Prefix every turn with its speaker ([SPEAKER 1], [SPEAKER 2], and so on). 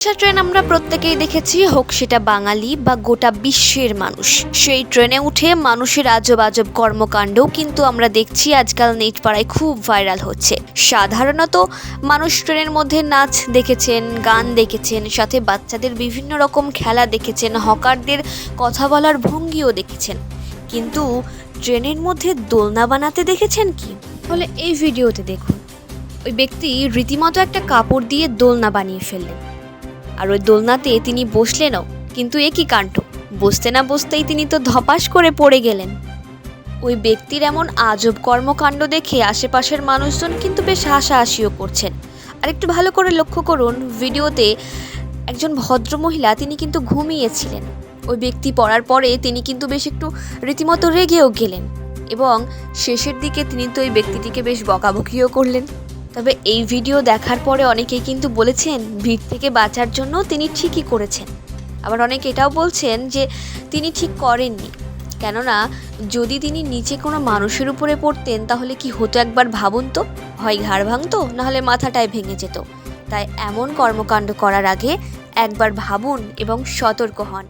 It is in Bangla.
[SPEAKER 1] ট্রেন আমরা প্রত্যেকেই দেখেছি, হোক সেটা বাঙালি বা গোটা বিশ্বের মানুষ। সেই ট্রেনে উঠে মানুষের আজব আজব কর্মকাণ্ডও কিন্তু আমরা দেখছি আজকাল নেট পাড়ায় খুব ভাইরাল হচ্ছে। সাধারণত মানুষ ট্রেনের মধ্যে নাচ দেখেছেন, গান দেখেছেন, সাথে বাচ্চাদের বিভিন্ন রকম খেলা দেখেছেন, হকারদের কথা বলার ভঙ্গিও দেখেছেন, কিন্তু ট্রেনের মধ্যে দোলনা বানাতে দেখেছেন কি? তাহলে এই ভিডিওতে দেখুন। ওই ব্যক্তি রীতিমতো একটা কাপড় দিয়ে দোলনা বানিয়ে ফেললেন, আর ওই দোলনাতে তিনি বসলেনও, কিন্তু এ কি কাণ্ড! বসতে না বসতেই তিনি তো ধপাস করে পড়ে গেলেন। ওই ব্যক্তির এমন আজব কর্মকাণ্ড দেখে আশেপাশের মানুষজন কিন্তু বেশ হাসাহাসিও করছেন। আর একটু ভালো করে লক্ষ্য করুন, ভিডিওতে একজন ভদ্রমহিলা, তিনি কিন্তু ঘুমিয়েছিলেন। ওই ব্যক্তি পড়ার পরে তিনি কিন্তু বেশ একটু রীতিমতো রেগেও গেলেন, এবং শেষের দিকে তিনি তো ওই ব্যক্তিটিকে বেশ বকাবকিও করলেন। তবে এই ভিডিও দেখার পরে অনেকেই কিন্তু বলেছেন ভিড় থেকে বাঁচার জন্য তিনি ঠিকই করেছেন। আবার অনেকে এটাও বলছেন যে তিনি ঠিক করেননি, কেননা যদি তিনি নিচে কোনো মানুষের উপরে পড়তেন তাহলে কি হতো একবার ভাবুন তো। হয় ঘাড় ভাঙতো, নাহলে মাথাটাই ভেঙে যেত। তাই এমন কর্মকাণ্ড করার আগে একবার ভাবুন এবং সতর্ক হন।